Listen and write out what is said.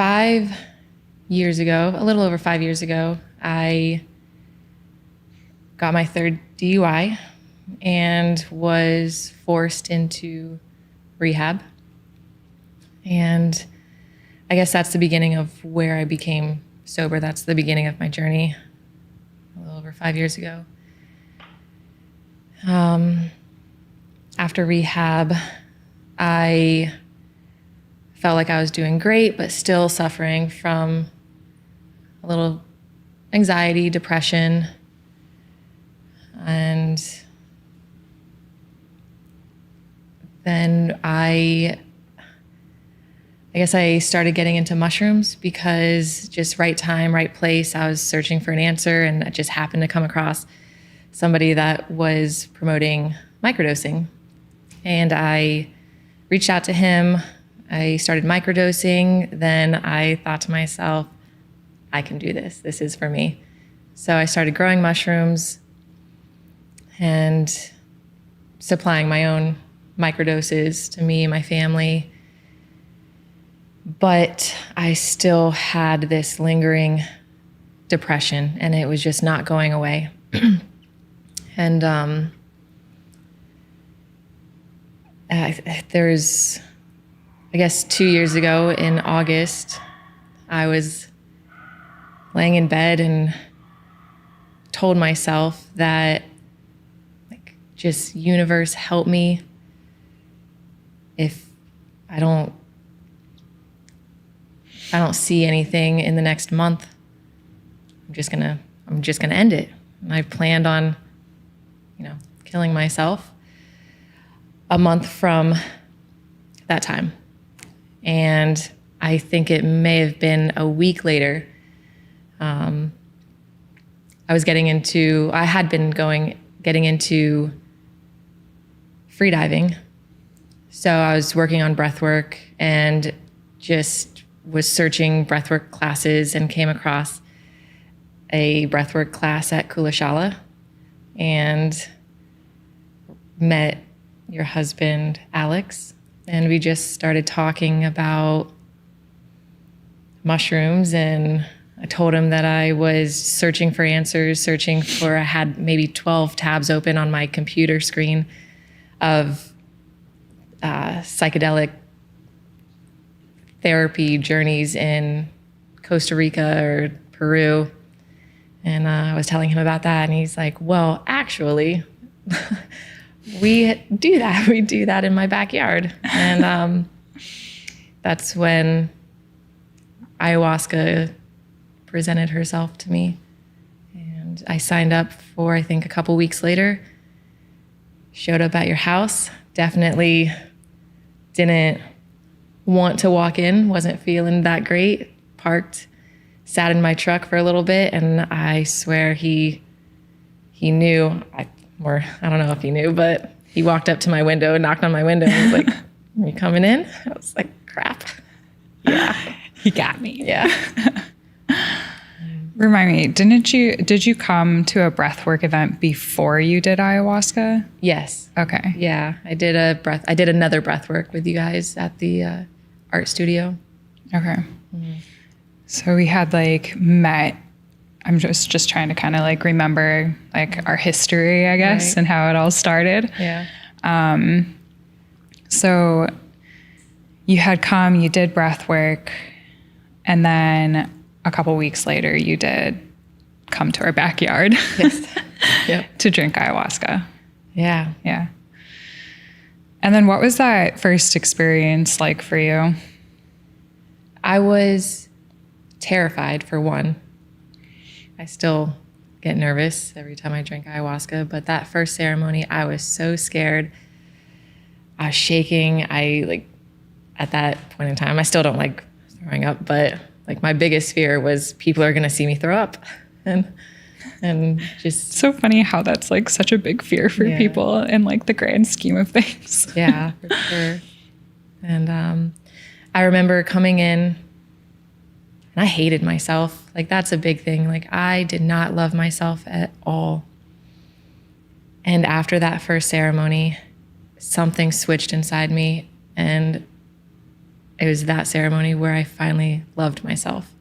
5 years ago, a little over 5 years ago, I got my third DUI and was forced into rehab. And I guess that's the beginning of where I became sober. That's the beginning of my journey a little over 5 years ago. After rehab, I felt like I was doing great, but still suffering from a little anxiety, depression, and then I guess I started getting into mushrooms because just right time, right place. I was searching for an answer, and I just happened to come across somebody that was promoting microdosing. And I reached out to him. I started microdosing. Then I thought to myself, I can do this. This is for me. So I started growing mushrooms and supplying my own microdoses to me and my family. But I still had this lingering depression, and it was just not going away. And there's, I guess 2 years ago in August, I was laying in bed and told myself that, like, just universe, help me. If I don't see anything in the next month, I'm just gonna end it. And I planned on, killing myself a month from that time. And I think it may have been a week later. I had been getting into freediving. So I was working on breathwork and just was searching breathwork classes and came across a breathwork class at Kulashala and met your husband, Alex, and we just started talking about mushrooms. And I told him that I was searching for answers, I had maybe 12 tabs open on my computer screen of psychedelic therapy journeys in Costa Rica or Peru. And I was telling him about that, and he's like, well, actually, we do that. We do that in my backyard. And that's when ayahuasca presented herself to me. And I signed up for, I think, a couple weeks later, showed up at your house, definitely didn't want to walk in, wasn't feeling that great, parked, sat in my truck for a little bit, and I swear he knew, or I don't know if he knew, but he walked up to my window, knocked on my window, and was like, are you coming in? I was like, crap. Yeah. He got me. Yeah. Remind me, did you come to a breathwork event before you did ayahuasca? Yes. Okay. Yeah. I did another breathwork with you guys at the art studio. Okay. Mm-hmm. So we had met, I'm just trying to kind of remember our history, I guess, right, and how it all started. Yeah. So you had come, you did breath work, and then a couple weeks later you did come to our backyard. Yes. Yep. To drink ayahuasca. Yeah. Yeah. And then what was that first experience like for you? I was terrified, for one. I still get nervous every time I drink ayahuasca, but that first ceremony, I was so scared. I was shaking. At that point in time, I still don't like throwing up, but my biggest fear was people are going to see me throw up. And just so funny how that's such a big fear for people in the grand scheme of things. Yeah, for sure. And I remember coming in, and I hated myself. That's a big thing. I did not love myself at all. And after that first ceremony, something switched inside me, and it was that ceremony where I finally loved myself.